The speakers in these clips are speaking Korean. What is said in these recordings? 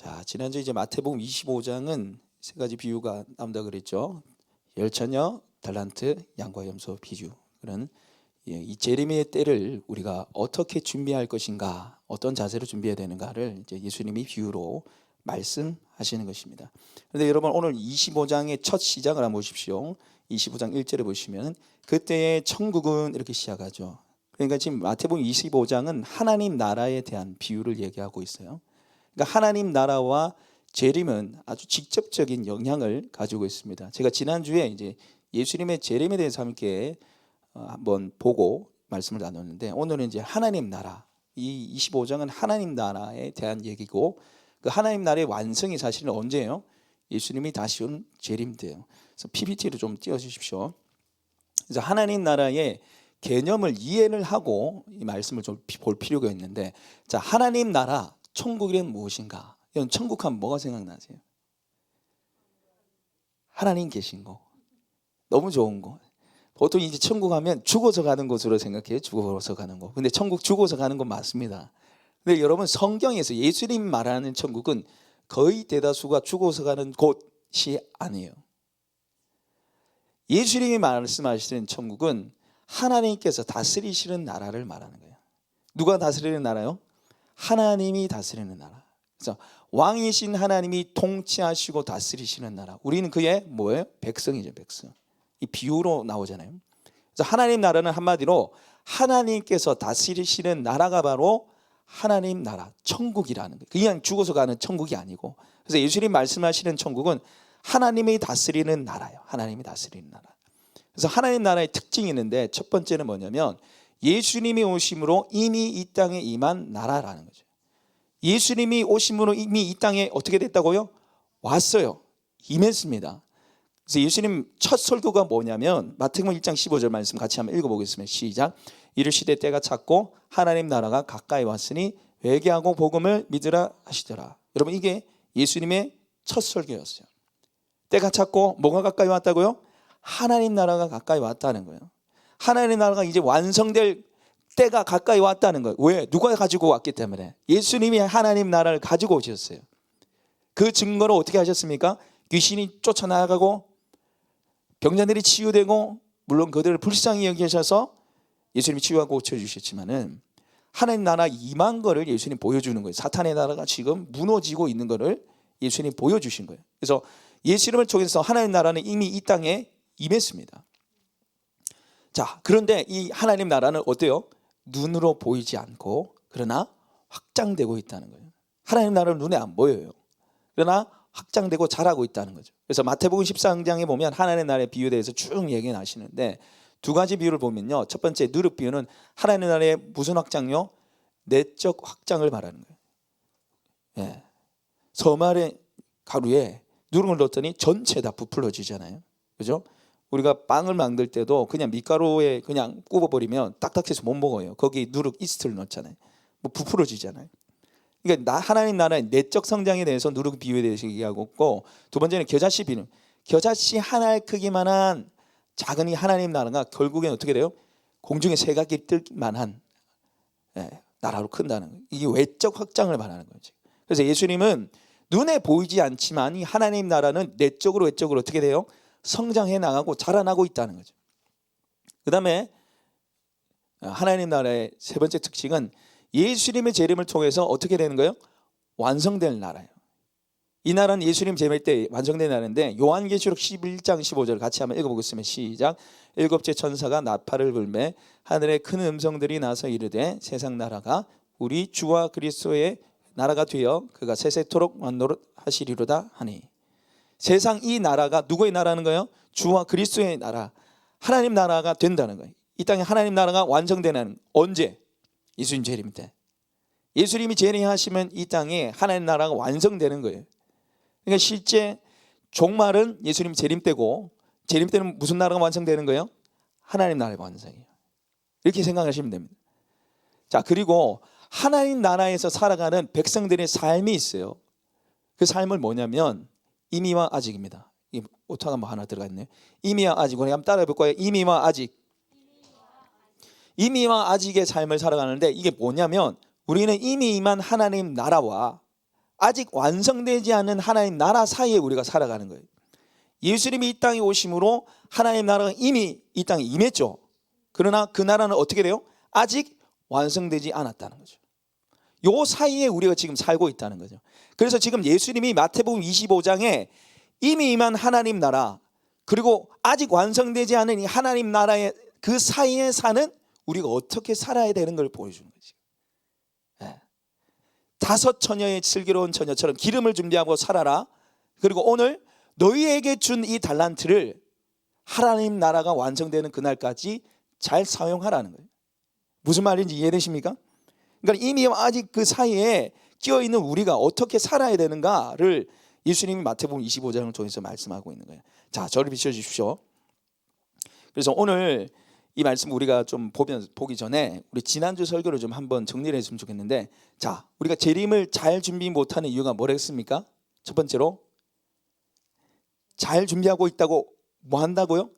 자, 지난주 이제 마태복음 25장은 세 가지 비유가 나온다 그랬죠. 열처녀, 달란트, 양과 염소 비유. 그런 이 재림의 때를 우리가 어떻게 준비할 것인가, 어떤 자세로 준비해야 되는가를 이제 예수님이 비유로 말씀하시는 것입니다. 그런데 여러분, 오늘 25장의 첫 시작을 한번 보십시오. 25장 1절에 보시면 그때의 천국은 이렇게 시작하죠. 그러니까 지금 마태복음 25장은 하나님 나라에 대한 비유를 얘기하고 있어요. 그러니까 하나님 나라와 재림은 아주 직접적인 영향을 가지고 있습니다. 제가 지난주에 이제 예수님의 재림에 대해서 함께 한번 보고 말씀을 나눴는데, 오늘은 이제 하나님 나라, 이 25장은 하나님 나라에 대한 얘기고, 그 하나님 나라의 완성이 사실은 언제예요? 예수님이 다시 온 재림 때예요. 그래서 PPT로 좀 띄워주십시오. 그래서 하나님 나라의 개념을 이해를 하고 이 말씀을 좀 볼 필요가 있는데, 자, 하나님 나라, 천국이란 무엇인가? 여러분, 천국하면 뭐가 생각나세요? 하나님 계신 거, 너무 좋은 거. 보통 이제 천국 하면 죽어서 가는 곳으로 생각해요. 죽어서 가는 곳. 근데 천국 죽어서 가는 건 맞습니다. 근데 여러분, 성경에서 예수님 말하는 천국은 거의 대다수가 죽어서 가는 곳이 아니에요. 예수님이 말씀하시는 천국은 하나님께서 다스리시는 나라를 말하는 거예요. 누가 다스리는 나라요? 하나님이 다스리는 나라. 그래서 왕이신 하나님이 통치하시고 다스리시는 나라. 우리는 그의 뭐예요? 백성이죠, 백성. 이 비유로 나오잖아요. 그래서 하나님 나라는 한마디로 하나님께서 다스리시는 나라가 바로 하나님 나라, 천국이라는 거예요. 그냥 죽어서 가는 천국이 아니고. 그래서 예수님 말씀하시는 천국은 하나님이 다스리는 나라예요. 하나님이 다스리는 나라. 그래서 하나님 나라의 특징이 있는데, 첫 번째는 뭐냐면 예수님이 오심으로 이미 이 땅에 임한 나라라는 거죠. 예수님이 오심으로 이미 이 땅에 어떻게 됐다고요? 왔어요. 임했습니다. 그래서 예수님 첫 설교가 뭐냐면 마태복음 1장 15절 말씀 같이 한번 읽어보겠습니다. 시작. 이르시되 때가 찼고 하나님 나라가 가까이 왔으니 회개하고 복음을 믿으라 하시더라. 여러분, 이게 예수님의 첫 설교였어요. 때가 찼고 뭐가 가까이 왔다고요? 하나님 나라가 가까이 왔다는 거예요. 하나님 나라가 이제 완성될 때가 가까이 왔다는 거예요. 왜? 누가 가지고 왔기 때문에. 예수님이 하나님 나라를 가지고 오셨어요. 그 증거로 어떻게 하셨습니까? 귀신이 쫓아나가고 병자들이 치유되고, 물론 그들을 불쌍히 여기셔서 예수님이 치유하고 고쳐주셨지만은 하나님 나라 임한 거를 예수님 보여주는 거예요. 사탄의 나라가 지금 무너지고 있는 거를 예수님 보여주신 거예요. 그래서 예수님을 통해서 하나님 나라는 이미 이 땅에 임했습니다. 자, 그런데 이 하나님 나라는 어때요? 눈으로 보이지 않고 그러나 확장되고 있다는 거예요. 하나님 나라는 눈에 안 보여요. 그러나 확장되고 자라고 있다는 거죠. 그래서 마태복음 13장에 보면 하나님 나라의 비유에 대해서 쭉 얘기 나시는데, 두 가지 비유를 보면요, 첫 번째 누룩 비유는 하나님 나라의 무슨 확장요? 내적 확장을 말하는 거예요. 예. 서말의 가루에 누룩을 넣었더니 전체 다 부풀어지잖아요. 그죠? 우리가 빵을 만들 때도 그냥 밀가루에 그냥 굽어버리면 딱딱해서 못 먹어요. 거기 누룩 이스트를 넣잖아요. 뭐 부풀어지잖아요. 그러니까 하나님 나라의 내적 성장에 대해서 누룩 비유에 대해서 얘기하고 있고, 두 번째는 겨자씨 비유. 겨자씨 하나의 크기만한 작은 이 하나님 나라가 결국엔 어떻게 돼요? 공중에 새가 깃들 만한 나라로 큰다는 거예요. 이게 외적 확장을 말하는 거죠. 그래서 예수님은 눈에 보이지 않지만 이 하나님 나라는 내적으로 외적으로 어떻게 돼요? 성장해 나가고 자라나고 있다는 거죠. 그 다음에 하나님 나라의 세 번째 특징은 예수님의 재림을 통해서 어떻게 되는 거예요? 완성될 나라예요. 이 나라는 예수님 재림 때 완성된 나라인데, 요한계시록 11장 15절 같이 한번 읽어보겠습니다. 시작. 일곱째 천사가 나팔을 불매 하늘에 큰 음성들이 나서 이르되 세상 나라가 우리 주와 그리스도의 나라가 되어 그가 세세토록 완노릇하시리로다 하니. 세상 이 나라가 누구의 나라는 거예요? 주와 그리스도의 나라, 하나님 나라가 된다는 거예요. 이 땅에 하나님 나라가 완성되는 언제? 예수님 재림 때. 예수님이 재림하시면 이 땅에 하나님 나라가 완성되는 거예요. 그러니까 실제 종말은 예수님 재림 때고, 재림 때는 무슨 나라가 완성되는 거예요? 하나님 나라가 완성이에요. 이렇게 생각하시면 됩니다. 자, 그리고 하나님 나라에서 살아가는 백성들의 삶이 있어요. 그 삶을 뭐냐면 이미와 아직입니다. 이 오타가 뭐 하나 들어가 있네요. 이미와 아직. 우리 한번 따라해 볼 거예요. 이미와 아직. 이미와 아직의 삶을 살아가는데, 이게 뭐냐면 우리는 이미 임한 하나님 나라와 아직 완성되지 않은 하나님 나라 사이에 우리가 살아가는 거예요. 예수님이 이 땅에 오심으로 하나님 나라가 이미 이 땅에 임했죠. 그러나 그 나라는 어떻게 돼요? 아직 완성되지 않았다는 거죠. 요 사이에 우리가 지금 살고 있다는 거죠. 그래서 지금 예수님이 마태복음 25장에 이미 임한 하나님 나라, 그리고 아직 완성되지 않은 이 하나님 나라의 그 사이에 사는 우리가 어떻게 살아야 되는 걸 보여주는 거죠. 네. 5 처녀의 슬기로운 처녀처럼 기름을 준비하고 살아라. 그리고 오늘 너희에게 준 이 달란트를 하나님 나라가 완성되는 그날까지 잘 사용하라는 거예요. 무슨 말인지 이해되십니까? 그러니까 이미 아직 그 사이에 끼어있는 우리가 어떻게 살아야 되는가를 예수님이 마태복음 25장을 통해서 말씀하고 있는 거예요. 자, 저를 비춰주십시오. 그래서 오늘 이 말씀 우리가 좀 보기 전에 우리 지난주 설교를 좀 한번 정리를 했으면 좋겠는데, 자, 우리가 재림을 잘 준비 못하는 이유가 뭐랬습니까? 첫 번째로 잘 준비하고 있다고 뭐 한다고요?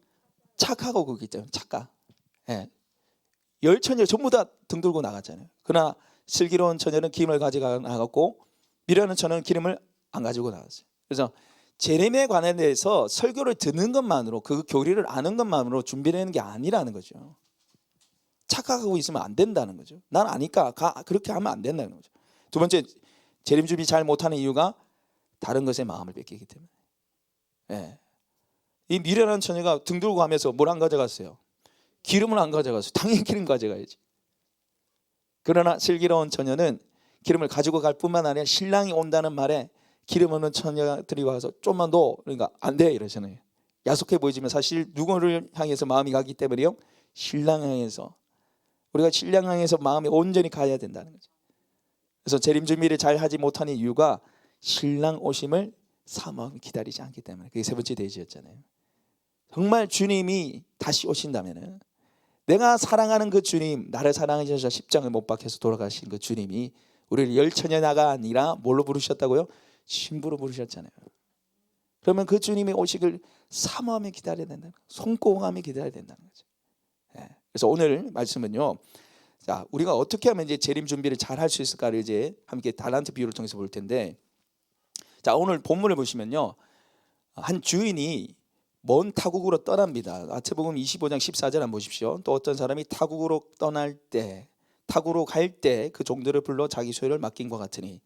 착하고 그기 때문에 착각. 예. 10처녀 전부 다 등 들고 나갔잖아요. 그러나 슬기로운 처녀는 기름을 가져가 나갔고 미련한 처녀는 기름을 안 가지고 나갔어요. 그래서 재림에 관해서 설교를 듣는 것만으로, 그 교리를 아는 것만으로 준비되는 게 아니라는 거죠. 착각하고 있으면 안 된다는 거죠. 난 아니까 그렇게 하면 안 된다는 거죠. 두 번째, 재림 준비 잘 못하는 이유가 다른 것에 마음을 뺏기기 때문에. 예. 이 미련한 처녀가 등 들고 가면서 뭘 안 가져갔어요? 기름을 안 가져갔어요. 당연히 기름 가져가야지. 그러나 슬기로운 처녀는 기름을 가지고 갈 뿐만 아니라 신랑이 온다는 말에 기름 없는 처녀들이 와서 좀만 더, 그러니까 안 돼 이러잖아요. 야속해 보이지만 사실 누구를 향해서 마음이 가기 때문에요? 신랑 향해서. 우리가 신랑 향해서 마음이 온전히 가야 된다는 거죠. 그래서 재림 준비를 잘 하지 못하는 이유가 신랑 오심을 사모하고 기다리지 않기 때문에. 그게 세 번째 대지였잖아요. 정말 주님이 다시 오신다면은, 내가 사랑하는 그 주님, 나를 사랑하셔서 십장을 못 박혀서 돌아가신 그 주님이 우리를 열처녀나가 아니라 뭘로 부르셨다고요? 신부로 부르셨잖아요. 그러면 그 주님의 오시기를 사모하며 기다려야 된다는 거예요. 손꼽으며 기다려야 된다는 거죠. 네. 그래서 오늘 말씀은요, 자, 우리가 어떻게 하면 이제 재림 준비를 잘 할 수 있을까를 이제 함께 달란트 비유를 통해서 볼 텐데, 자, 오늘 본문을 보시면요, 한 주인이 먼 타국으로 떠납니다. 마태복음 25장 14절 한번 보십시오. 또 어떤 사람이 타국으로 떠날 때, 타국으로 갈 때 그 종들을 불러 자기 소유를 맡긴 것 같으니.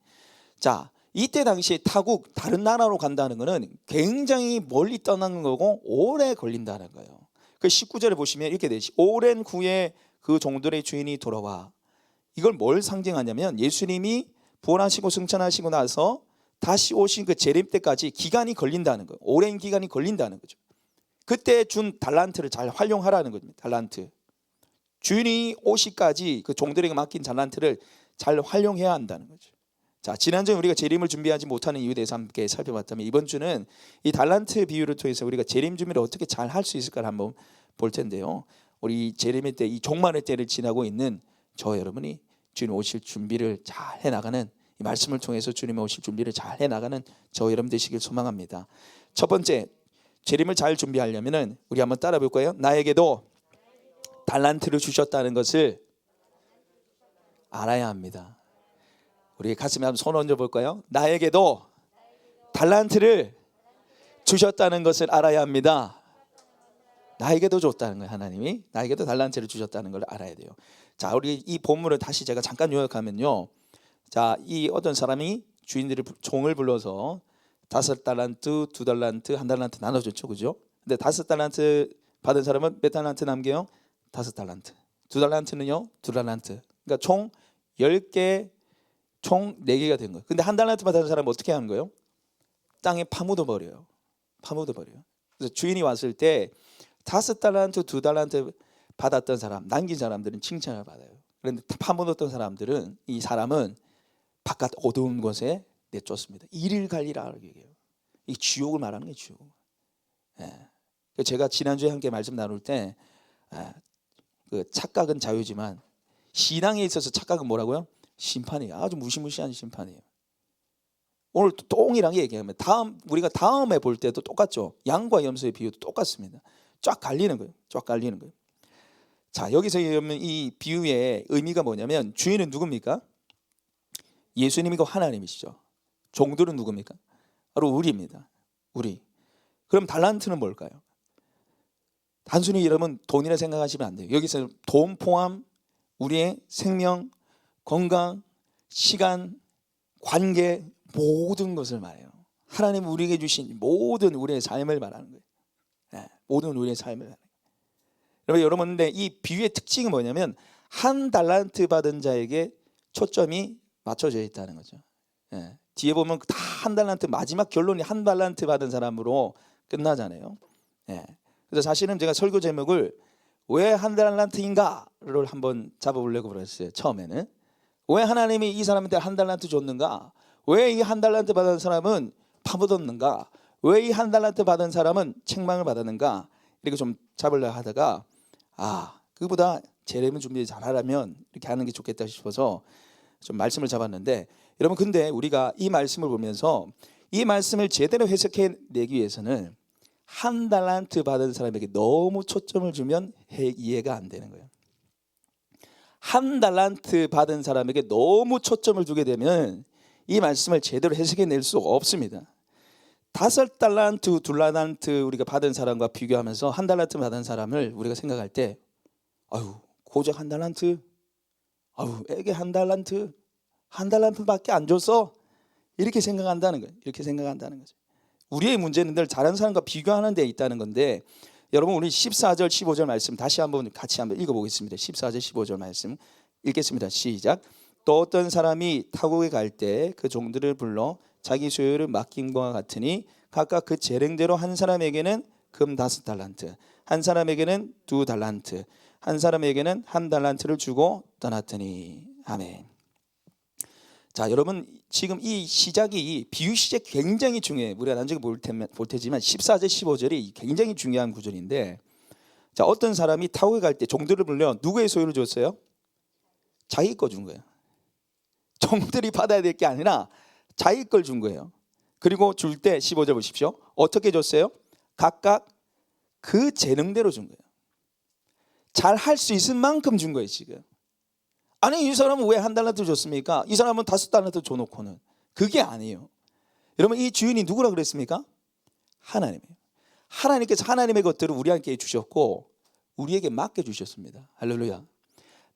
자, 이때 당시에 타국, 다른 나라로 간다는 것은 굉장히 멀리 떠나는 거고 오래 걸린다는 거예요. 그 19절에 보시면 이렇게 되지. 오랜 후에 그 종들의 주인이 돌아와. 이걸 뭘 상징하냐면 예수님이 부활하시고 승천하시고 나서 다시 오신 그 재림 때까지 기간이 걸린다는 거예요. 오랜 기간이 걸린다는 거죠. 그때 준 달란트를 잘 활용하라는 겁니다. 달란트. 주인이 오시까지 그 종들에게 맡긴 달란트를 잘 활용해야 한다는 거죠. 자, 지난주에 우리가 재림을 준비하지 못하는 이유에 대해서 함께 살펴봤다면, 이번 주는 이 달란트 비유를 통해서 우리가 재림 준비를 어떻게 잘 할 수 있을까를 한번 볼 텐데요. 우리 재림의 때, 이 종말의 때를 지나고 있는 저 여러분이 주님 오실 준비를 잘 해나가는, 이 말씀을 통해서 주님의 오실 준비를 잘 해나가는 저 여러분 되시길 소망합니다. 첫 번째, 재림을 잘 준비하려면 우리 한번 따라 볼 거예요. 나에게도 달란트를 주셨다는 것을 알아야 합니다. 우리 가슴에 한번 손 얹어 볼까요? 나에게도 달란트를 주셨다는 것을 알아야 합니다. 나에게도 줬다는 거예요. 하나님이 나에게도 달란트를 주셨다는 걸 알아야 돼요. 자, 우리 이 본문을 다시 제가 잠깐 요약하면요, 자, 이 어떤 사람이 주인들이 종을 불러서 5달란트, 2달란트, 1달란트 나눠줬죠, 그죠? 근데 5달란트 받은 사람은 몇 달란트 남겨요? 5달란트. 2달란트는요, 2달란트. 그러니까 총 10개, 총 4개가 된 거예요. 근데 1달란트 받은 사람은 어떻게 하는 거예요? 땅에 파묻어 버려요. 파묻어 버려요. 그래서 주인이 왔을 때 5달란트, 2달란트 받았던 사람, 남긴 사람들은 칭찬을 받아요. 그런데 파묻었던 사람들은, 이 사람은 바깥 어두운 곳에 내쫓습니다. 이를 갈리라 얘기해요. 이 지옥을 말하는 게 지옥. 예. 제가 지난주에 함께 말씀 나눌 때, 그 착각은 자유지만 신앙에 있어서 착각은 뭐라고요? 심판이에요. 아주 무시무시한 심판이에요. 오늘 동일한 얘기하면 우리가 다음에 볼 때도 똑같죠. 양과 염소의 비유도 똑같습니다. 쫙 갈리는 거예요. 쫙 갈리는 거예요. 자, 여기서 이 비유의 의미가 뭐냐면, 주인은 누굽니까? 예수님이고 하나님이시죠. 종들은 누굽니까? 바로 우리입니다. 우리. 그럼 달란트는 뭘까요? 단순히 여러분 돈이라 생각하시면 안 돼요. 여기서 돈 포함 우리의 생명, 건강, 시간, 관계 모든 것을 말해요. 하나님 우리에게 주신 모든 우리의 삶을 말하는 거예요. 네, 모든 우리의 삶을 말하는 거예요. 여러분, 근데 이 비유의 특징이 뭐냐면 한 달란트 받은 자에게 초점이 맞춰져 있다는 거죠. 네, 뒤에 보면 다 한 달란트, 마지막 결론이 한 달란트 받은 사람으로 끝나잖아요. 네, 그래서 사실은 제가 설교 제목을 왜 한 달란트인가를 한번 잡아보려고 그랬어요. 처음에는 왜 하나님이 이 사람한테 한 달란트 줬는가? 왜 이 한 달란트 받은 사람은 파묻었는가? 왜 이 한 달란트 받은 사람은 책망을 받았는가? 이렇게 좀 잡으려고 하다가 그보다 재림 준비 잘하려면 이렇게 하는 게 좋겠다 싶어서 좀 말씀을 잡았는데, 여러분 근데 우리가 이 말씀을 보면서 이 말씀을 제대로 해석해 내기 위해서는 한 달란트 받은 사람에게 너무 초점을 주면 이해가 안 되는 거예요. 한 달란트 받은 사람에게 너무 초점을 두게 되면 이 말씀을 제대로 해석해 낼 수 없습니다. 5달란트, 2달란트 우리가 받은 사람과 비교하면서 한 달란트 받은 사람을 우리가 생각할 때 고작 한 달란트, 애게 한 달란트밖에 안 줬어, 이렇게 생각한다는 거예요. 이렇게 생각한다는 거죠. 우리의 문제는 늘 다른 사람과 비교하는 데 있다는 건데, 여러분 우리 14절 15절 말씀 다시 한번 같이 한번 읽어보겠습니다. 14절 15절 말씀 읽겠습니다. 시작. 또 어떤 사람이 타국에 갈 때 그 종들을 불러 자기 소유를 맡긴 것과 같으니 각각 그 재량대로 한 사람에게는 금 5달란트, 한 사람에게는 2달란트, 한 사람에게는 1달란트를 주고 떠났더니. 아멘. 자, 여러분 지금 이 시작이 비유 시작 굉장히 중요해요. 우리가 나중에 볼 테지만 14절 15절이 굉장히 중요한 구절인데, 자, 어떤 사람이 타국에 갈 때 종들을 불러 누구의 소유를 줬어요? 자기 거 준 거예요. 종들이 받아야 될 게 아니라 자기 걸 준 거예요. 그리고 줄 때 15절 보십시오. 어떻게 줬어요? 각각 그 재능대로 준 거예요. 잘 할 수 있을 만큼 준 거예요. 지금 아니 이 사람은 왜 1달란트 줬습니까? 이 사람은 5달란트 줘놓고는. 그게 아니에요. 여러분 이 주인이 누구라 그랬습니까? 하나님이에요. 하나님께서 하나님의 것들을 우리에게 주셨고 우리에게 맡겨주셨습니다. 할렐루야.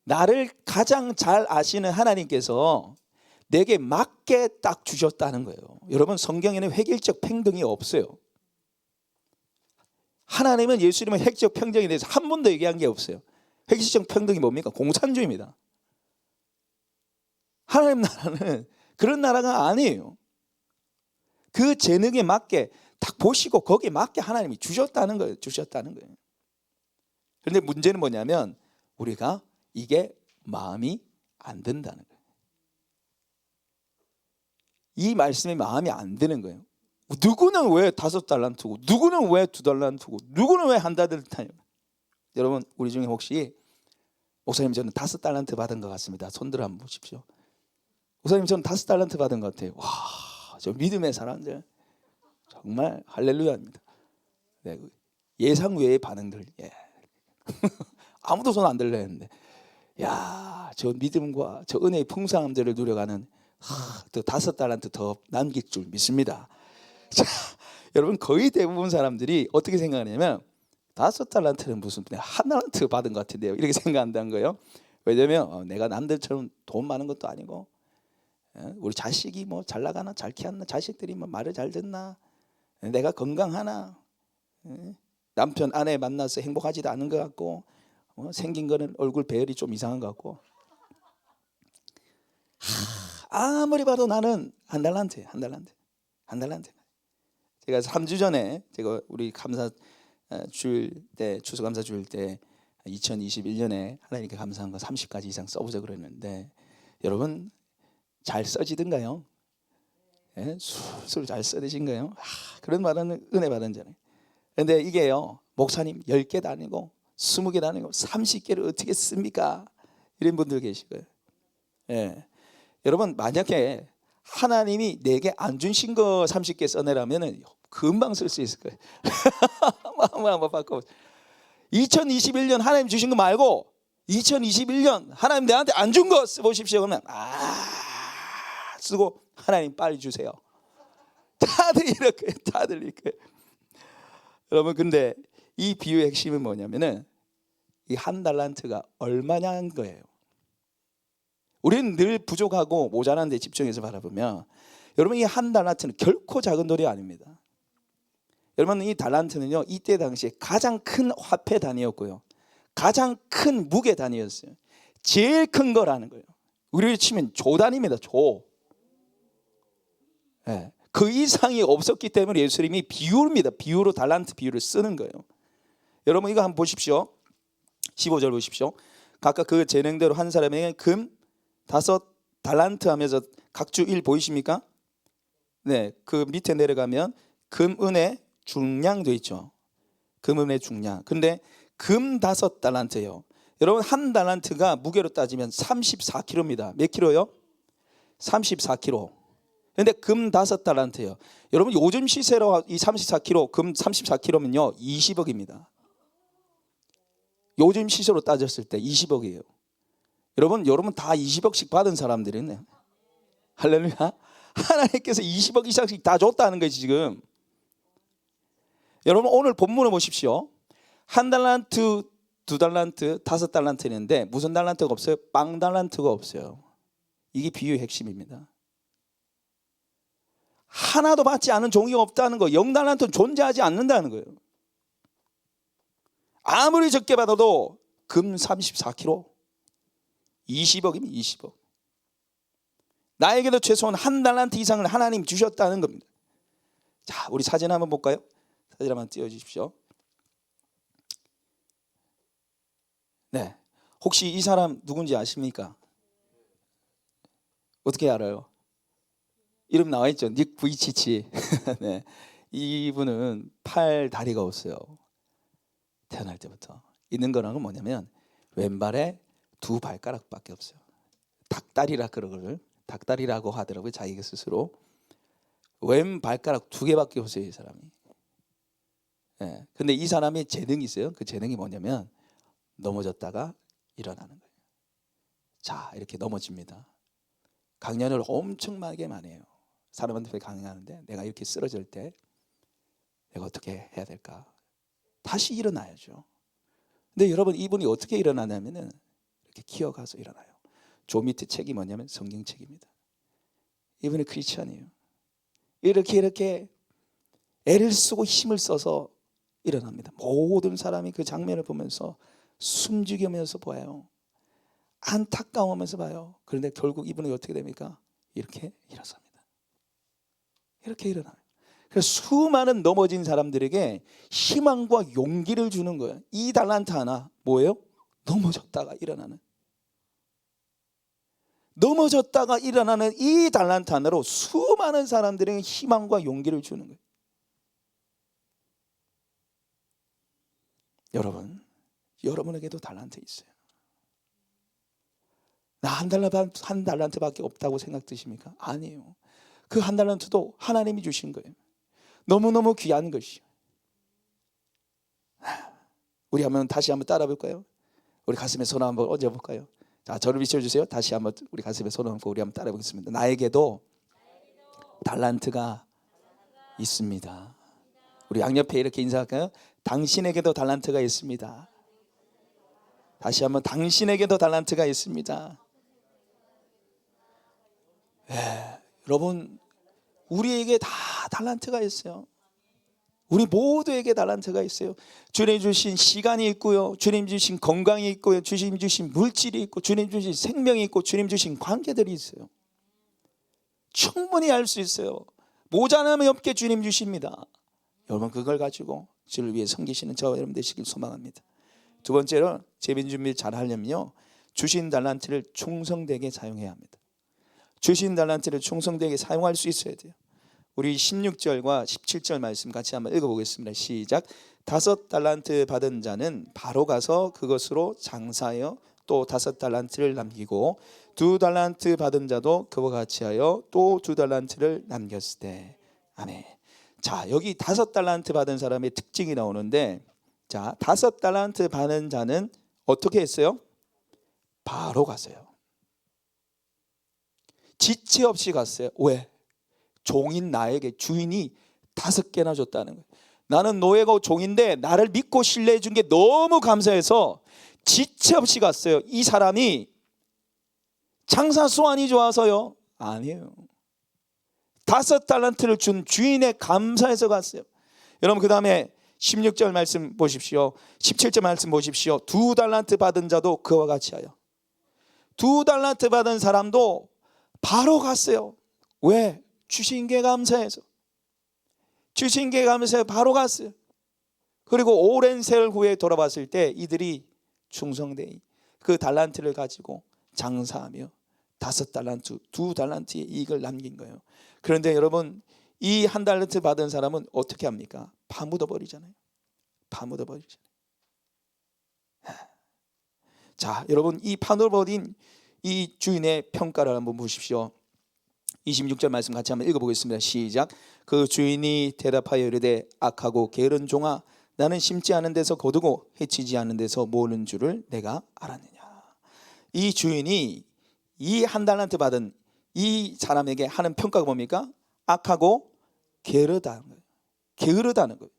나를 가장 잘 아시는 하나님께서 내게 맞게 딱 주셨다는 거예요. 여러분 성경에는 획일적 평등이 없어요. 하나님은 예수님은 획일적 평등에 대해서 한 번도 얘기한 게 없어요. 획일적 평등이 뭡니까? 공산주의입니다. 하나님 나라는 그런 나라가 아니에요. 그 재능에 맞게 딱 보시고 거기에 맞게 하나님이 주셨다는 거예요. 그런데 문제는 뭐냐면 우리가 이게 마음이 안 든다는 거예요. 이 말씀이 마음이 안 드는 거예요. 누구는 왜 5달란트고 누구는 왜 2달란트고 누구는 왜 1달란트예요? 여러분 우리 중에 혹시 목사님 저는 5달란트 받은 것 같습니다. 손들어 한번 보십시오. 목사님 저는 5달란트 받은 것 같아요. 와, 저 믿음의 사람들 정말 할렐루야입니다. 네, 예상 외의 반응들. 예. 아무도 손 안 들려 했는데, 야, 저 믿음과 저 은혜의 풍성함들을 누려가는 또 5달란트 더 남길 줄 믿습니다. 자, 여러분 거의 대부분 사람들이 어떻게 생각하냐면 5달란트는 무슨 1달란트 받은 것 같은데요, 이렇게 생각한다는 거예요. 왜냐면 내가 남들처럼 돈 많은 것도 아니고 우리 자식이 뭐 잘 나가나 잘 키웠나, 자식들이 뭐 말을 잘 듣나, 내가 건강하나, 남편 아내 만나서 행복하지도 않은 것 같고, 생긴 거는 얼굴 배열이 좀 이상한 것 같고, 아무리 봐도 나는 1달란트. 제가 3주 전에 제가 우리 감사 주일 때, 추수감사 주일 때 2021년에 하나님께 감사한 거 30가지 이상 써보자 그랬는데, 여러분 잘 써지던가요? 예? 술술 잘 써지신가요? 그런 말은 은혜 받은 자네. 그런데 이게요, 목사님 10개도 아니고 20개도 아니고 30개를 어떻게 씁니까? 이런 분들 계시고요. 예. 여러분 만약에 하나님이 내게 안 주신 거 30개 써내라면 금방 쓸 수 있을 거예요. 한번 바꿔. 2021년 하나님 주신 거 말고 2021년 하나님 내한테 안 준 거 써보십시오. 그러면 쓰고 하나님 빨리 주세요. 이렇게 다 들릴 거예요. 여러분, 근데 이 비유의 핵심은 뭐냐면은 이 한 달란트가 얼마냐는 거예요. 우리는 늘 부족하고 모자란 데 집중해서 바라보면, 여러분, 이 한 달란트는 결코 작은 돈이 아닙니다. 여러분, 이 달란트는요, 이때 당시에 가장 큰 화폐 단위였고요, 가장 큰 무게 단위였어요. 제일 큰 거라는 거예요. 우리로 치면 조 단위입니다. 조. 네. 그 이상이 없었기 때문에 예수님이 비유입니다. 비유로, 달란트 비유를 쓰는 거예요. 여러분, 이거 한번 보십시오. 15절 보십시오. 각각 그 재능대로 한 사람에게 금 5달란트 하면서 각주 1 보이십니까? 네, 그 밑에 내려가면 금, 은의 중량 돼 있죠. 금, 은의 중량. 근데 금 5달란트예요. 여러분, 한 달란트가 무게로 따지면 34kg입니다. 몇 킬로요? 34kg. 근데 금 5달란트예요. 여러분, 요즘 시세로 이 34kg, 금 34kg면요 20억입니다. 요즘 시세로 따졌을 때 20억이에요. 여러분 다 20억씩 받은 사람들이 있네요. 할렐루야. 하나님께서 20억 이상씩 다 줬다는 거지 지금. 여러분, 오늘 본문을 보십시오. 한 달란트, 2달란트, 5달란트 있는데 무슨 달란트가 없어요? 빵 달란트가 없어요. 이게 비유의 핵심입니다. 하나도 받지 않은 종이가 없다는 거, 0달란트는 존재하지 않는다는 거예요. 아무리 적게 받아도 금 34kg, 20억이면 20억. 나에게도 최소한 한 달란트 이상을 하나님 주셨다는 겁니다. 자, 우리 사진 한번 볼까요? 사진 한번 띄워주십시오. 네, 혹시 이 사람 누군지 아십니까? 어떻게 알아요? 이름 나와 있죠. 닉 부이치치. 네, 이분은 팔 다리가 없어요. 태어날 때부터. 있는 거는 뭐냐면 왼발에 2발가락밖에 없어요. 닭다리라 그러거든요. 닭다리라고 하더라고요. 자기가 스스로. 왼발가락 2개밖에 없어요, 이 사람이. 네. 근데 이 사람이 재능이 있어요. 그 재능이 뭐냐면 넘어졌다가 일어나는 거예요. 자, 이렇게 넘어집니다. 강연을 엄청나게 많이 해요. 사람한테 강연하는데 내가 이렇게 쓰러질 때 내가 어떻게 해야 될까? 다시 일어나야죠. 근데 여러분, 이분이 어떻게 일어나냐면은 이렇게 기어가서 일어나요. 조 밑에 책이 뭐냐면 성경책입니다. 이분이 크리스천이에요. 이렇게 애를 쓰고 힘을 써서 일어납니다. 모든 사람이 그 장면을 보면서 숨죽이면서 봐요. 안타까워하면서 봐요. 그런데 결국 이분이 어떻게 됩니까? 이렇게 일어섭니다. 이렇게 일어나요. 그래서 수많은 넘어진 사람들에게 희망과 용기를 주는 거예요. 이 달란트 하나 뭐예요? 넘어졌다가 일어나는. 넘어졌다가 일어나는 이 달란트 하나로 수많은 사람들에게 희망과 용기를 주는 거예요. 여러분, 여러분에게도 달란트 있어요. 나 한 달란트밖에 없다고 생각되십니까? 아니에요. 그 한 달란트도 하나님이 주신 거예요. 너무너무 귀한 것이요. 우리 다시 한번 따라 볼까요? 우리 가슴에 손 한번 얹어볼까요? 자, 저를 비춰주세요. 다시 한번 우리 가슴에 손을 얹고 우리 한번 따라 보겠습니다. 나에게도 달란트가 있습니다. 우리 양옆에 이렇게 인사할까요? 당신에게도 달란트가 있습니다. 다시 한번, 당신에게도 달란트가 있습니다. 여러분, 우리에게 다 달란트가 있어요. 우리 모두에게 달란트가 있어요. 주님 주신 시간이 있고요, 주님 주신 건강이 있고요, 주님 주신 물질이 있고, 주님 주신 생명이 있고, 주님 주신 관계들이 있어요. 충분히 할 수 있어요. 모자람이 없게 주님 주십니다. 여러분, 그걸 가지고 주를 위해 섬기시는 저와 여러분 되시길 소망합니다. 두 번째로, 재빈 준비를 잘 하려면요, 주신 달란트를 충성되게 사용해야 합니다. 주신 달란트를 충성되게 사용할 수 있어야 돼요. 우리 16절과 17절 말씀 같이 한번 읽어보겠습니다. 시작. 5달란트 받은 자는 바로 가서 그것으로 장사하여 또 5달란트를 남기고 2달란트 받은 자도 그와 같이 하여 또 2달란트를 남겼을 때. 아멘. 자, 여기 5달란트 받은 사람의 특징이 나오는데, 자, 5달란트 받은 자는 어떻게 했어요? 바로 갔어요. 지체 없이 갔어요. 왜? 종인 나에게 주인이 5개나 줬다는 거예요. 나는 노예고 종인데 나를 믿고 신뢰해 준 게 너무 감사해서 지체 없이 갔어요. 이 사람이 장사 수완이 좋아서요? 아니에요. 5달란트를 준 주인에 감사해서 갔어요. 여러분, 그 다음에 16절 말씀 보십시오. 17절 말씀 보십시오. 2달란트 받은 자도 그와 같이 하여. 2달란트 받은 사람도 바로 갔어요. 왜? 주신 게 감사해서. 주신 게 감사해서 바로 갔어요. 그리고 오랜 세월 후에 돌아봤을 때 이들이 충성되이 그 달란트를 가지고 장사하며 5달란트, 2달란트의 이익을 남긴 거예요. 그런데 여러분, 이 1달란트 받은 사람은 어떻게 합니까? 파묻어 버리잖아요. 파묻어 버리잖아요. 자, 여러분, 이 파묻어 버린 이 주인의 평가를 한번 보십시오. 26절 말씀 같이 한번 읽어보겠습니다. 시작. 그 주인이 대답하여 이르되 악하고 게으른 종아, 나는 심지 않은 데서 거두고 해치지 않은 데서 모으는 줄을 내가 알았느냐. 이 주인이 이 1달란트 받은 이 사람에게 하는 평가가 뭡니까? 악하고 게으르다는 거예요. 게으르다는 거예요.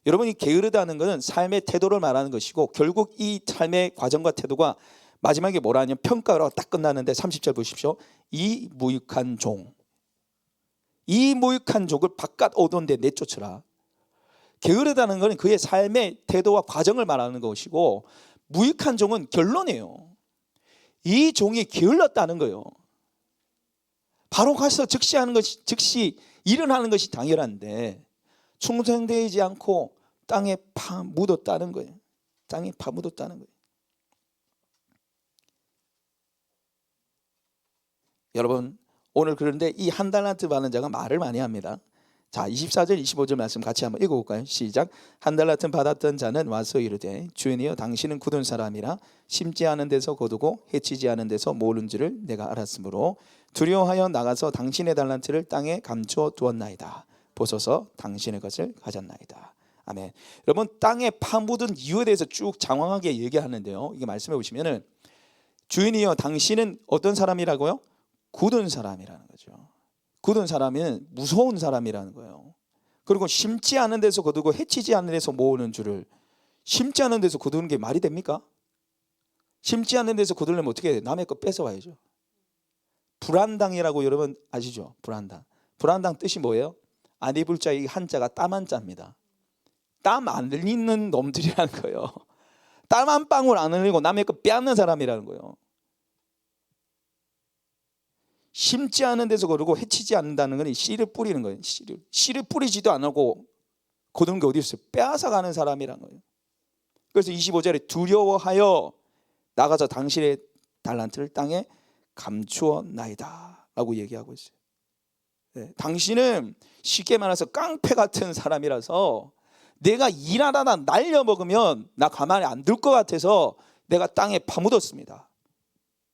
여러분이 게으르다는 것은 삶의 태도를 말하는 것이고, 결국 이 삶의 과정과 태도가 마지막에 뭐라 하냐면 평가로 딱 끝나는데 30절 보십시오. 이 무익한 종, 이 무익한 종을 바깥 오던데 내쫓으라. 게으르다는 것은 그의 삶의 태도와 과정을 말하는 것이고, 무익한 종은 결론이에요. 이 종이 게을렀다는 거예요. 바로 가서 즉시 하는 것이, 즉시 일어나는 것이 당연한데 충성되지 않고 땅에 파묻었다는 거예요. 땅에 파묻었다는 거예요. 여러분, 오늘 그런데 이 1달란트 받는 자가 말을 많이 합니다. 자, 24절 25절 말씀 같이 한번 읽어볼까요? 시작. 1달란트 받았던 자는 와서 이르되 주인이여, 당신은 굳은 사람이라 심지 않은 데서 거두고 해치지 않은 데서 모으는 줄을 내가 알았으므로 두려워하여 나가서 당신의 달란트를 땅에 감추어 두었나이다. 보소서 당신의 것을 가졌나이다. 아멘. 여러분, 땅에 파묻은 이유에 대해서 쭉 장황하게 얘기하는데요, 이게 말씀해 보시면은 주인이여, 당신은 어떤 사람이라고요? 굳은 사람이라는 거죠. 굳은 사람은 무서운 사람이라는 거예요. 그리고 심지 않은 데서 거두고 해치지 않는 데서 모으는 줄을. 심지 않은 데서 거두는 게 말이 됩니까? 심지 않은 데서 거두려면 어떻게 해야 돼요? 남의 거 뺏어와야죠. 불안당이라고 여러분 아시죠? 불안당. 불안당 뜻이 뭐예요? 안 입을 자, 이 한자가 땀 한자입니다. 땀 안 흘리는 놈들이라는 거예요. 땀 한 방울 안 흘리고 남의 거 빼앗는 사람이라는 거예요. 심지 않은 데서 거두고 해치지 않는다는 건 씨를 뿌리는 거예요. 씨를 뿌리지도 안 하고 거두는 게 어디 있어요? 빼앗아 가는 사람이라는 거예요. 그래서 25절에 두려워하여 나가서 당신의 달란트를 땅에 감추었나이다 라고 얘기하고 있어요. 네, 당신은 쉽게 말해서 깡패 같은 사람이라서 내가 일하다가 날려먹으면 나 가만히 안 둘 것 같아서 내가 땅에 파묻었습니다.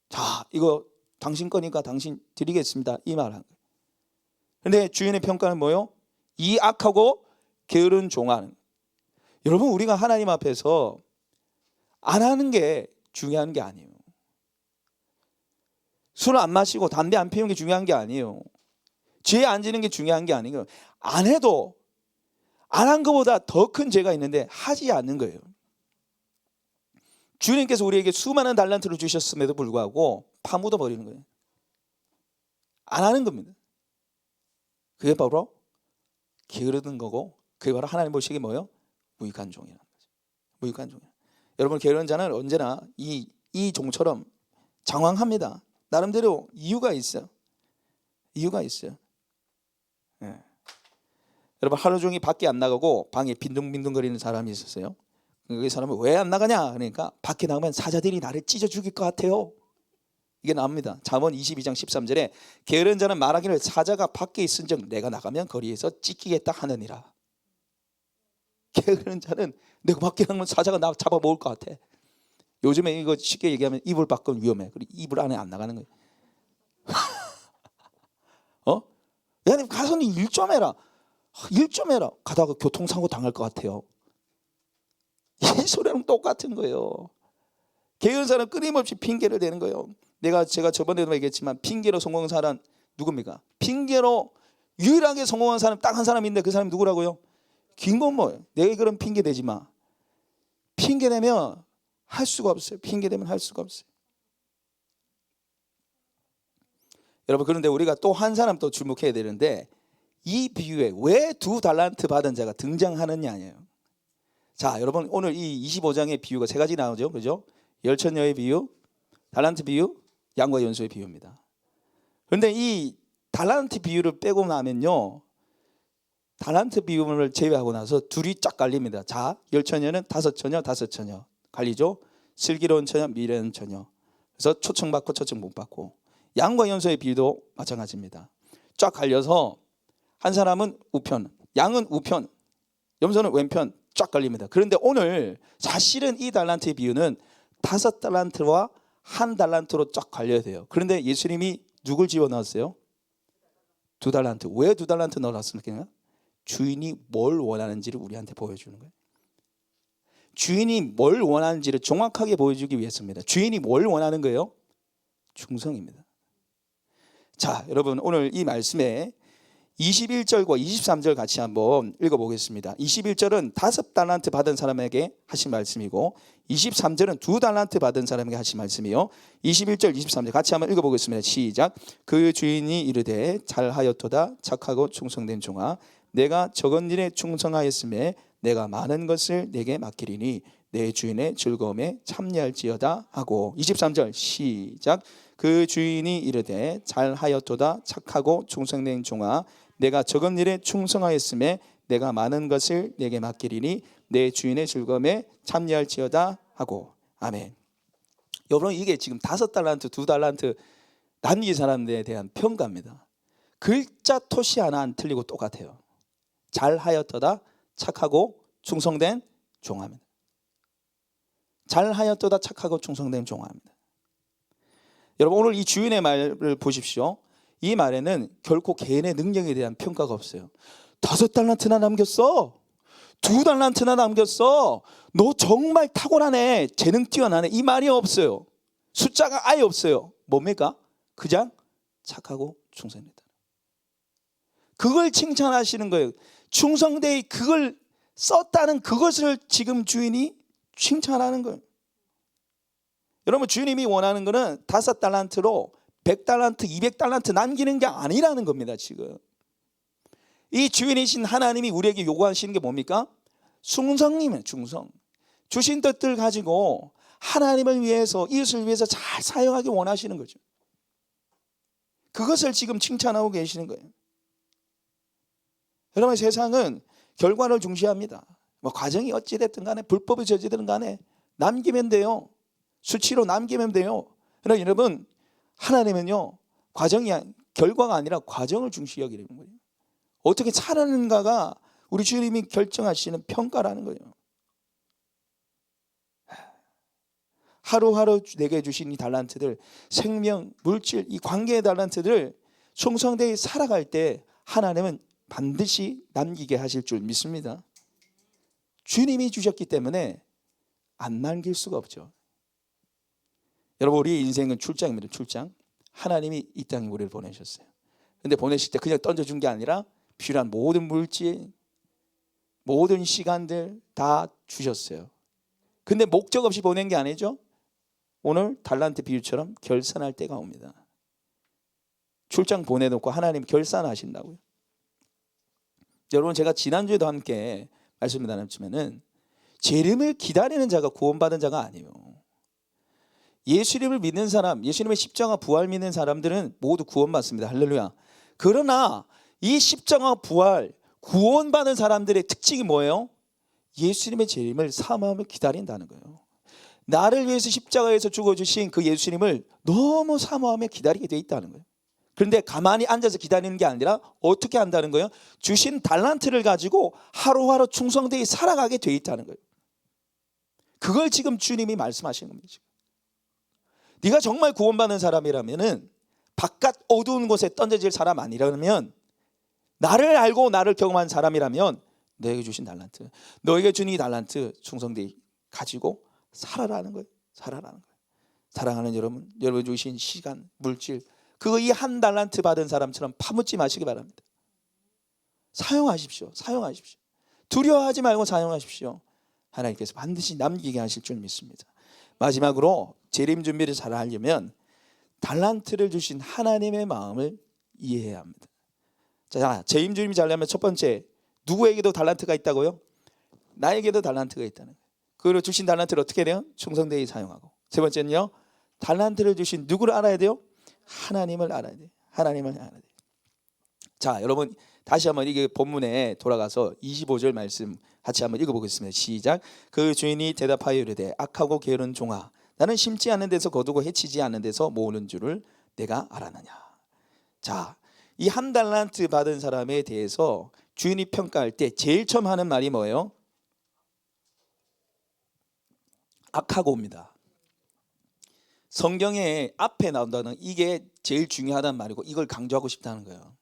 자, 이거 당신 거니까 당신 드리겠습니다, 이 말 한 거예요. 그런데 주인의 평가는 뭐예요? 이 악하고 게으른 종아는. 여러분, 우리가 하나님 앞에서 안 하는 게 중요한 게 아니에요. 술 안 마시고 담배 안 피우는 게 중요한 게 아니에요. 죄 안 지는 게 중요한 게 아니에요. 안 해도 안 한 것보다 더 큰 죄가 있는데 하지 않는 거예요. 주님께서 우리에게 수많은 달란트를 주셨음에도 불구하고 파묻어 버리는 거예요. 안 하는 겁니다. 그게 바로 게으르는 거고, 그게 바로 하나님 보시기에 뭐예요? 무익한 종이라는 거죠. 무익한 종. 여러분, 게으른 자는 언제나 이 종처럼 장황합니다. 나름대로 이유가 있어요. 이유가 있어요. 네. 여러분, 하루 종일 밖에 안 나가고 방에 빈둥빈둥거리는 사람이 있었어요. 그 사람은 왜 안 나가냐? 그러니까 밖에 나가면 사자들이 나를 찢어 죽일 것 같아요. 이게 나옵니다. 잠언 22장 13절에 게으른 자는 말하기를 사자가 밖에 있은즉 내가 나가면 거리에서 찢기겠다 하느니라. 게으른 자는 내가 밖에 나가면 사자가 나 잡아먹을 것 같아. 요즘에 이거 쉽게 얘기하면 이불 밖은 위험해. 그리고 이불 안에 안 나가는 거예요. 야, 가서 일 좀 해라. 일 좀 해라. 가다가 교통사고 당할 것 같아요. 이 소리랑 똑같은 거예요. 게으른 사람은 끊임없이 핑계를 대는 거예요. 제가 저번에도 얘기했지만 핑계로 성공한 사람 누굽니까? 핑계로 유일하게 성공한 사람 딱 한 사람인데 그 사람이 누구라고요? 김건모. 내가 그런 핑계 대지 마. 핑계 대면 할 수가 없어요. 핑계 대면 할 수가 없어요. 여러분, 그런데 우리가 또 한 사람 또 주목해야 되는데, 이 비유에 왜 2달란트 받은 자가 등장하느냐예요. 자, 여러분, 오늘 이 25장의 비유가 세 가지 나오죠. 그죠? 열천녀의 비유, 달란트 비유, 양과 연소의 비유입니다. 그런데 이 달란트 비유를 빼고 나면요, 달란트 비유를 제외하고 나서 둘이 쫙 갈립니다. 자, 열처녀는 5처녀, 5처녀 갈리죠. 슬기로운 처녀, 미련한 처녀. 그래서 초청받고 초청 못 받고. 양과 염소의 비유도 마찬가지입니다. 쫙 갈려서 한 사람은 우편, 양은 우편, 염소는 왼편 쫙 갈립니다. 그런데 오늘 사실은 이 달란트의 비유는 5달란트와 1달란트로 쫙 갈려야 돼요. 그런데 예수님이 누굴 집어넣었어요? 2달란트. 왜 2달란트 넣어놨습니까? 주인이 뭘 원하는지를 우리한테 보여주는 거예요. 주인이 뭘 원하는지를 정확하게 보여주기 위해서입니다. 주인이 뭘 원하는 거예요? 충성입니다. 자, 여러분, 오늘 이 말씀에 21절과 23절 같이 한번 읽어보겠습니다. 21절은 5달란트 받은 사람에게 하신 말씀이고, 23절은 2달란트 받은 사람에게 하신 말씀이요. 21절 23절 같이 한번 읽어보겠습니다. 시작. 그 주인이 이르되 잘하였도다 착하고 충성된 종아, 내가 적은 일에 충성하였음에 내가 많은 것을 내게 맡기리니 내 주인의 즐거움에 참여할지어다 하고. 23절 시작. 그 주인이 이르되 잘하였도다 착하고 충성된 종아, 내가 적은 일에 충성하였음에 내가 많은 것을 내게 맡기리니 내 주인의 즐거움에 참여할지어다 하고. 아멘. 여러분, 이게 지금 5달란트 2달란트 남긴 사람들에 대한 평가입니다. 글자 토시 하나 안 틀리고 똑같아요. 잘하였도다 착하고 충성된 종합니다. 잘하였도다 착하고 충성된 종합니다. 여러분, 오늘 이 주인의 말을 보십시오. 이 말에는 결코 개인의 능력에 대한 평가가 없어요. 5달란트나 남겼어, 2달란트나 남겼어, 너 정말 탁월하네, 재능 뛰어나네, 이 말이 없어요. 숫자가 아예 없어요. 뭡니까? 그냥 착하고 충성입니다. 그걸 칭찬하시는 거예요. 충성되이 그걸 썼다는 그것을 지금 주인이 칭찬하는 거예요. 여러분, 주님이 원하는 거는 5달란트로 100달란트, 200달란트 남기는 게 아니라는 겁니다. 지금 이 주인이신 하나님이 우리에게 요구하시는 게 뭡니까? 충성이면 충성. 주신 뜻들 가지고 하나님을 위해서, 이웃을 위해서 잘 사용하기 원하시는 거죠. 그것을 지금 칭찬하고 계시는 거예요. 여러분, 세상은 결과를 중시합니다. 뭐 과정이 어찌됐든 간에, 불법이 저지르든 간에 남기면 돼요. 수치로 남기면 돼요. 그러나 여러분, 하나님은요, 결과가 아니라 과정을 중시 여기는 거예요. 어떻게 살았는가가 우리 주님이 결정하시는 평가라는 거예요. 하루하루 내게 주신 이 달란트들, 생명, 물질, 이 관계의 달란트들을 충성되이 살아갈 때 하나님은 반드시 남기게 하실 줄 믿습니다. 주님이 주셨기 때문에 안 남길 수가 없죠. 여러분, 우리의 인생은 출장입니다. 출장. 하나님이 이 땅에 우리를 보내셨어요. 그런데 보내실 때 그냥 던져준 게 아니라 필요한 모든 물질, 모든 시간들 다 주셨어요. 근데 목적 없이 보낸 게 아니죠. 오늘 달란트 비유처럼 결산할 때가 옵니다. 출장 보내놓고 하나님 결산하신다고요. 여러분, 제가 지난주에도 함께 말씀을 나눴지만은 재림을 기다리는 자가 구원받은 자가 아니에요. 예수님을 믿는 사람, 예수님의 십자가 부활 믿는 사람들은 모두 구원받습니다. 할렐루야. 그러나 이 십자가 부활 구원받은 사람들의 특징이 뭐예요? 예수님의 재림을 사모하며 기다린다는 거예요. 나를 위해서 십자가에서 죽어주신 그 예수님을 너무 사모하며 기다리게 돼 있다는 거예요. 그런데 가만히 앉아서 기다리는 게 아니라 어떻게 한다는 거예요? 주신 달란트를 가지고 하루하루 충성되이 살아가게 돼 있다는 거예요. 그걸 지금 주님이 말씀하시는 겁니다. 지금. 네가 정말 구원받는 사람이라면은, 바깥 어두운 곳에 던져질 사람 아니라면, 나를 알고 나를 경험한 사람이라면 너에게 주신 달란트, 너에게 준 이 달란트 충성되이 가지고 살아라는 거예요. 살아라는 거예요. 사랑하는 여러분 주신 시간, 물질, 그거 이 1달란트 받은 사람처럼 파묻지 마시기 바랍니다. 사용하십시오. 사용하십시오. 두려워하지 말고 사용하십시오. 하나님께서 반드시 남기게 하실 줄 믿습니다. 마지막으로 재림 준비를 잘 하려면 달란트를 주신 하나님의 마음을 이해해야 합니다. 자, 재림 준비 잘하려면 첫 번째, 누구에게도 달란트가 있다고요? 나에게도 달란트가 있다는 거예요. 그리고 주신 달란트를 어떻게 해야 돼요? 충성되게 사용하고. 세 번째는요, 달란트를 주신 누구를 알아야 돼요? 하나님을 알아야 돼요. 하나님을 알아야 돼요. 자, 여러분 다시 한번 이게 본문에 돌아가서 25절 말씀 같이 한번 읽어보겠습니다. 시작. 그 주인이 대답하여 이르되 악하고 게으른 종아, 나는 심지 않는 데서 거두고 해치지 않는 데서 모으는 줄을 내가 알았느냐. 자, 이 한 달란트 받은 사람에 대해서 주인이 평가할 때 제일 처음 하는 말이 뭐예요? 악하고입니다. 성경에 앞에 나온다는 이게 제일 중요하다는 말이고 이걸 강조하고 싶다는 거예요.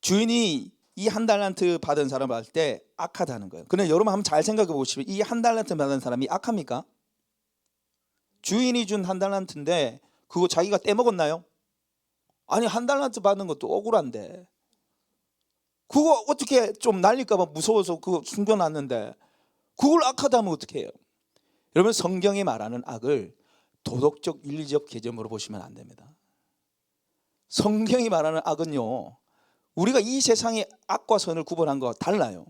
주인이 이 한 달란트 받은 사람을 할 때 악하다는 거예요. 그런데 여러분 한번 잘 생각해 보시면 이 한 달란트 받은 사람이 악합니까? 주인이 준 한 달란트인데 그거 자기가 떼먹었나요? 아니, 한 달란트 받는 것도 억울한데 그거 어떻게 좀 날릴까 봐 무서워서 그거 숨겨놨는데 그걸 악하다면 어떻게 해요? 여러분, 성경이 말하는 악을 도덕적 윤리적 개념으로 보시면 안 됩니다. 성경이 말하는 악은요, 우리가 이 세상의 악과 선을 구분한 거와 달라요.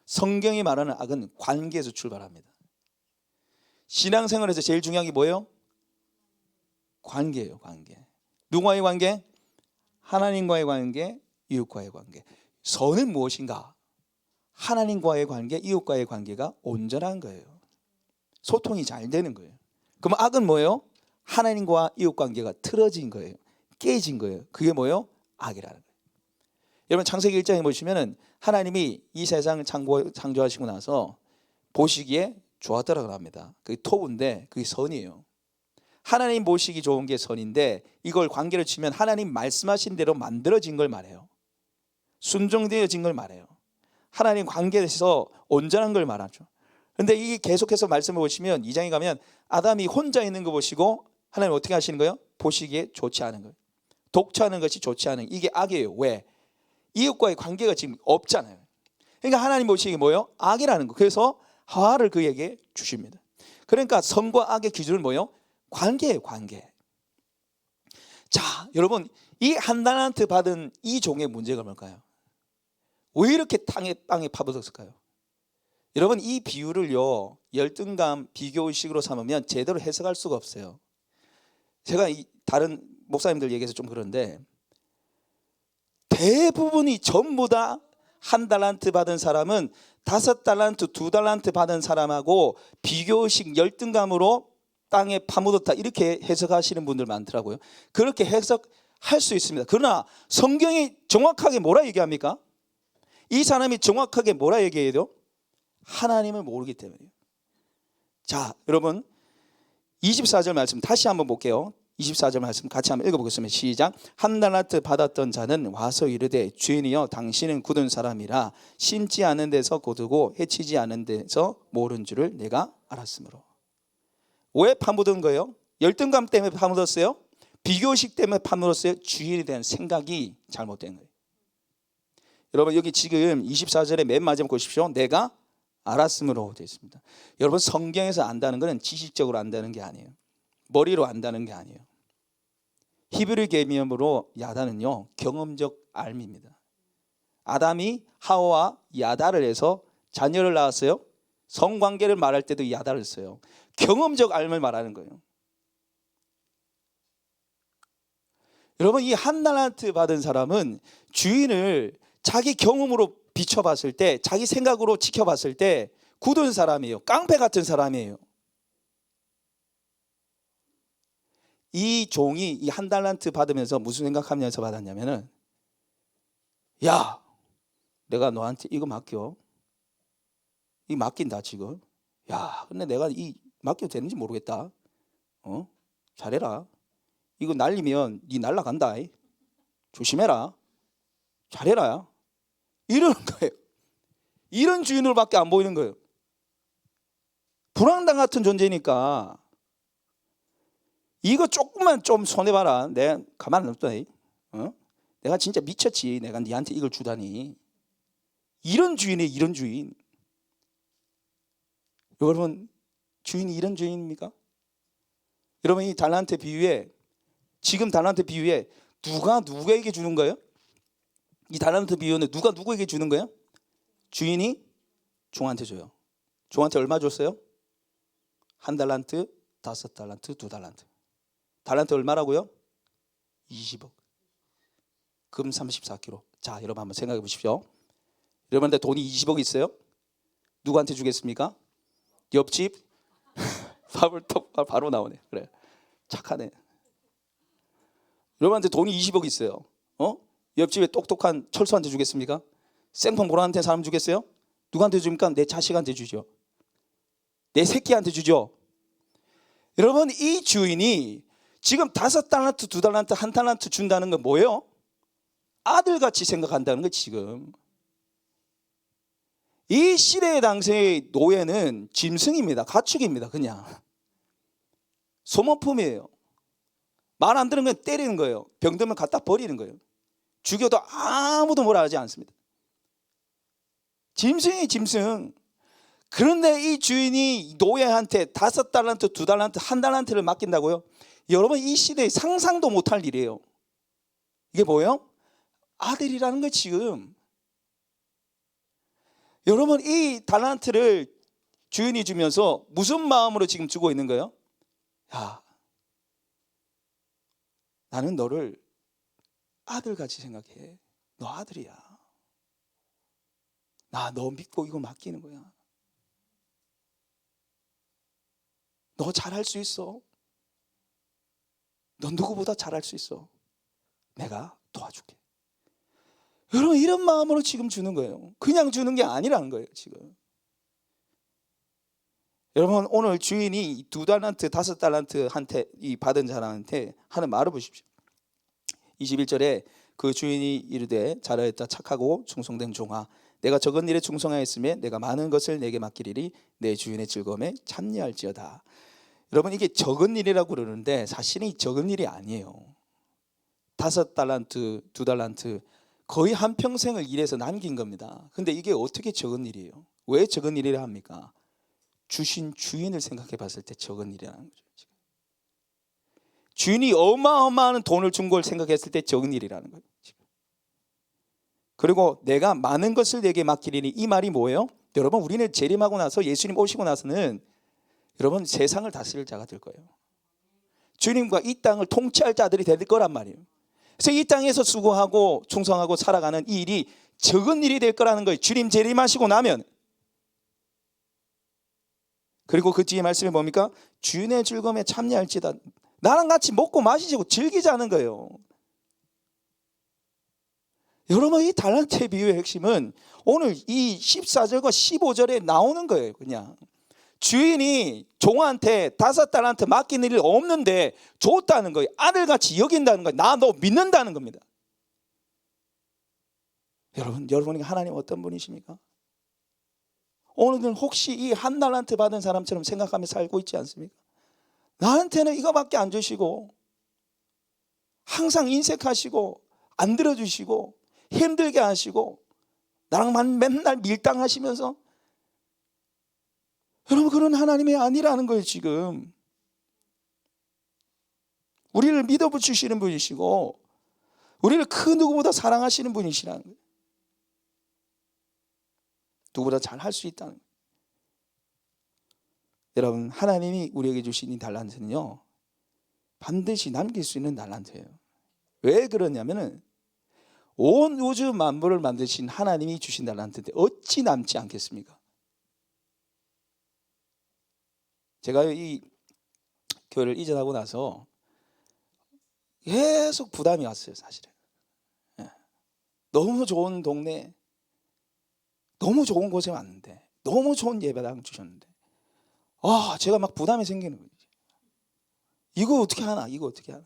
성경이 말하는 악은 관계에서 출발합니다. 신앙생활에서 제일 중요한 게 뭐예요? 관계예요. 관계. 누구와의 관계? 하나님과의 관계, 이웃과의 관계. 선은 무엇인가? 하나님과의 관계, 이웃과의 관계가 온전한 거예요. 소통이 잘 되는 거예요. 그럼 악은 뭐예요? 하나님과 이웃 관계가 틀어진 거예요. 깨진 거예요. 그게 뭐예요? 악이라는 거예요. 여러분, 창세기 1장에 보시면은 하나님이 이 세상을 창조하시고 나서 보시기에 좋았더라고 합니다. 그게 토부인데 그게 선이에요. 하나님 보시기 좋은 게 선인데 이걸 관계를 치면 하나님 말씀하신 대로 만들어진 걸 말해요. 순종되어진 걸 말해요. 하나님 관계에서 온전한 걸 말하죠. 그런데 이 계속해서 말씀을 보시면 2장에 가면 아담이 혼자 있는 거 보시고 하나님 어떻게 하시는 거예요? 보시기에 좋지 않은 거예요. 독차하는 것이 좋지 않은, 이게 악이에요. 왜? 이웃과의 관계가 지금 없잖아요. 그러니까 하나님 보시기에 뭐예요? 악이라는 거. 그래서 하와를 그에게 주십니다. 그러니까 선과 악의 기준은 뭐예요? 관계예요. 관계. 자, 여러분, 이 한 달란트 받은 이 종의 문제가 뭘까요? 왜 이렇게 땅에 파묻었을까요? 여러분, 이 비유를요, 열등감 비교의식으로 삼으면 제대로 해석할 수가 없어요. 제가 다른 목사님들 얘기해서 좀 그런데 대부분이 전부 다 한 달란트 받은 사람은 5달란트, 2달란트 받은 사람하고 비교의식 열등감으로 땅에 파묻었다, 이렇게 해석하시는 분들 많더라고요. 그렇게 해석할 수 있습니다. 그러나 성경이 정확하게 뭐라 얘기합니까? 이 사람이 정확하게 뭐라 얘기해요? 하나님을 모르기 때문이에요. 자, 여러분 24절 말씀 다시 한번 볼게요. 24절 말씀 같이 한번 읽어보겠습니다. 시작. 한 달란트 받았던 자는 와서 이르되 주인이여, 당신은 굳은 사람이라 심지 않은 데서 거두고 해치지 않은 데서 모른 줄을 내가 알았으므로. 왜 파묻은 거예요? 열등감 때문에 파묻었어요? 비교식 때문에 파묻었어요? 주인에 대한 생각이 잘못된 거예요. 여러분, 여기 지금 24절에 맨 마지막 보십시오. 내가 알았으므로 되어 있습니다. 여러분, 성경에서 안다는 것은 지식적으로 안다는 게 아니에요. 머리로 안다는 게 아니에요. 히브리 개념으로 야다는요, 경험적 알미입니다. 아담이 하와와 야다를 해서 자녀를 낳았어요. 성관계를 말할 때도 야다를 써요. 경험적 알을 말하는 거예요. 여러분, 이 한 달란트 받은 사람은 주인을 자기 경험으로 비춰봤을 때, 자기 생각으로 지켜봤을 때 굳은 사람이에요. 깡패 같은 사람이에요. 이 종이 이 한 달란트 받으면서 무슨 생각하면서 받았냐면은, 야, 내가 너한테 이거 맡겨. 이 맡긴다 지금. 야, 근데 내가 이 맡겨도 되는지 모르겠다. 잘해라. 이거 날리면 네 날라간다. 조심해라. 잘해라. 이러는 거예요. 이런 주인으로밖에 안 보이는 거예요. 불황당 같은 존재니까 이거 조금만 좀 손해봐라. 내가 가만 안 놔둬. 내가 진짜 미쳤지. 내가 네한테 이걸 주다니. 이런 주인이 이런 주인. 여러분, 주인이 이런 주인입니까? 여러분, 이 달란트 비유에, 지금 달란트 비유에 누가 누구에게 주는 거예요? 이 달란트 비유는 누가 누구에게 주는 거예요? 주인이 종한테 줘요. 종한테 얼마 줬어요? 1달란트, 5달란트, 2달란트. 달란트 얼마라고요? 20억. 금 34kg. 자, 여러분 한번 생각해 보십시오. 여러분한테 돈이 20억 있어요? 누구한테 주겠습니까? 옆집 밥을 톡 바로 나오네. 그래, 착하네. 여러분한테 돈이 20억 있어요. 옆집에 똑똑한 철수한테 주겠습니까? 생판 보라한테 사람 주겠어요? 누구한테 줍니까? 내 자식한테 주죠. 내 새끼한테 주죠. 여러분, 이 주인이 지금 5달란트, 2달란트, 1달란트 준다는 건 뭐예요? 아들같이 생각한다는 거. 지금 이 시대의 당시의 노예는 짐승입니다. 가축입니다. 그냥 소모품이에요. 말 안 들으면 때리는 거예요. 병들면 갖다 버리는 거예요. 죽여도 아무도 뭐라 하지 않습니다. 짐승이 짐승. 그런데 이 주인이 노예한테 5달란트, 2달란트, 1달란트를 맡긴다고요? 여러분, 이 시대에 상상도 못할 일이에요. 이게 뭐예요? 아들이라는 거. 지금 여러분, 이 달란트를 주인이 주면서 무슨 마음으로 지금 주고 있는 거예요? 야, 나는 너를 아들같이 생각해. 너 아들이야. 나 너 믿고 이거 맡기는 거야. 너 잘할 수 있어. 너 누구보다 잘할 수 있어. 내가 도와줄게. 여러분, 이런 마음으로 지금 주는 거예요. 그냥 주는 게 아니라는 거예요. 지금 여러분, 오늘 주인이 2달란트, 5달란트 이 받은 사람한테 하는 말을 보십시오. 21절에 그 주인이 이르되 잘하였다 착하고 충성된 종아, 내가 적은 일에 충성하였으며 내가 많은 것을 내게 맡기리니 내 주인의 즐거움에 참여할지어다. 여러분, 이게 적은 일이라고 그러는데 사실은 적은 일이 아니에요. 5달란트, 2달란트, 거의 한평생을 일해서 남긴 겁니다. 근데 이게 어떻게 적은 일이에요? 왜 적은 일이라 합니까? 주신 주인을 생각해 봤을 때 적은 일이라는 거죠. 주인이 어마어마한 돈을 준 걸 생각했을 때 적은 일이라는 거예요. 그리고 내가 많은 것을 내게 맡기리니, 이 말이 뭐예요? 여러분, 우리는 재림하고 나서, 예수님 오시고 나서는 여러분 세상을 다스릴 자가 될 거예요. 주님과 이 땅을 통치할 자들이 될 거란 말이에요. 그래서 이 땅에서 수고하고 충성하고 살아가는 이 일이 적은 일이 될 거라는 거예요. 주님 재림하시고 나면. 그리고 그 뒤에 말씀이 뭡니까? 주인의 즐거움에 참여할지다. 나랑 같이 먹고 마시고 즐기자는 거예요. 여러분, 이 달란트의 비유의 핵심은 오늘 이 14절과 15절에 나오는 거예요. 그냥 주인이 종한테 5달란트 맡기는 일 없는데 줬다는 거예요. 아들같이 여긴다는 거예요. 나 너 믿는다는 겁니다. 여러분이 하나님 어떤 분이십니까? 오늘은 혹시 이 1달란트 받은 사람처럼 생각하며 살고 있지 않습니까? 나한테는 이거밖에 안 주시고 항상 인색하시고 안 들어주시고 힘들게 하시고 나랑만 맨날 밀당하시면서, 여러분, 그런 하나님이 아니라는 거예요. 지금 우리를 믿어주시는 분이시고 우리를 그 누구보다 사랑하시는 분이시라는 거예요. 누구보다 잘 할 수 있다는 거예요. 여러분, 하나님이 우리에게 주신 이 달란트는요, 반드시 남길 수 있는 달란트예요. 왜 그러냐면은 온 우주 만물을 만드신 하나님이 주신 달란트인데 어찌 남지 않겠습니까? 제가 이 교회를 이전하고 나서 계속 부담이 왔어요. 사실은 너무 좋은 동네, 너무 좋은 곳에 왔는데, 너무 좋은 예배당 주셨는데 제가 막 부담이 생기는 거예요. 이거 어떻게 하나? 이거 어떻게 하나?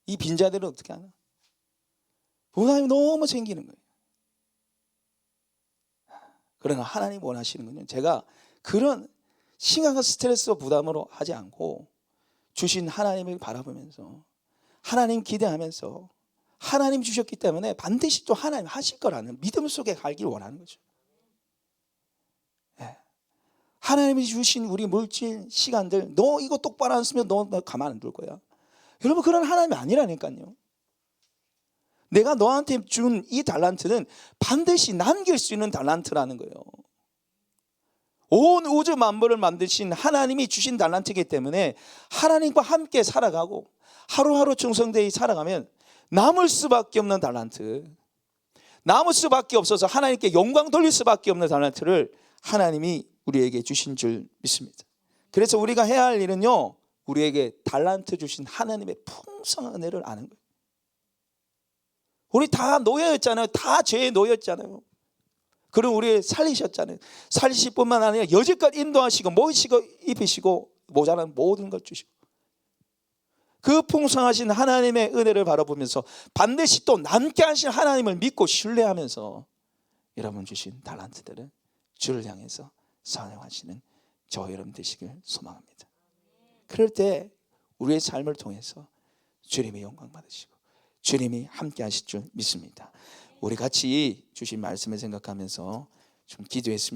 이 빈자리를 어떻게 하나? 부담이 너무 생기는 거예요. 그러나 하나님 원하시는 건요, 제가 그런 심각한 스트레스와 부담으로 하지 않고 주신 하나님을 바라보면서 하나님 기대하면서 하나님 주셨기 때문에 반드시 또 하나님 하실 거라는 믿음 속에 갈길 원하는 거죠. 하나님이 주신 우리 물질 시간들, 너 이거 똑바로 안 쓰면 너 가만 안 둘 거야. 여러분, 그런 하나님이 아니라니까요. 내가 너한테 준 이 달란트는 반드시 남길 수 있는 달란트라는 거예요. 온 우주 만물을 만드신 하나님이 주신 달란트이기 때문에 하나님과 함께 살아가고 하루하루 충성되이 살아가면 남을 수밖에 없는 달란트, 남을 수밖에 없어서 하나님께 영광 돌릴 수밖에 없는 달란트를 하나님이 우리에게 주신 줄 믿습니다. 그래서 우리가 해야 할 일은요, 우리에게 달란트 주신 하나님의 풍성한 은혜를 아는 거예요. 우리 다 노예였잖아요. 다 죄에 놓였잖아요. 그럼 우리 살리셨잖아요. 살리실 뿐만 아니라 여지껏 인도하시고 먹이시고 입히시고 모자란 모든 것 주시고, 그 풍성하신 하나님의 은혜를 바라보면서 반드시 또 남게 하신 하나님을 믿고 신뢰하면서 여러분 주신 달란트들을 주를 향해서 사용하시는 저 여러분 되시길 소망합니다. 그럴 때 우리의 삶을 통해서 주님의 영광 받으시고 주님이 함께 하실 줄 믿습니다. 우리 같이 주신 말씀을 생각하면서 좀 기도했습니다.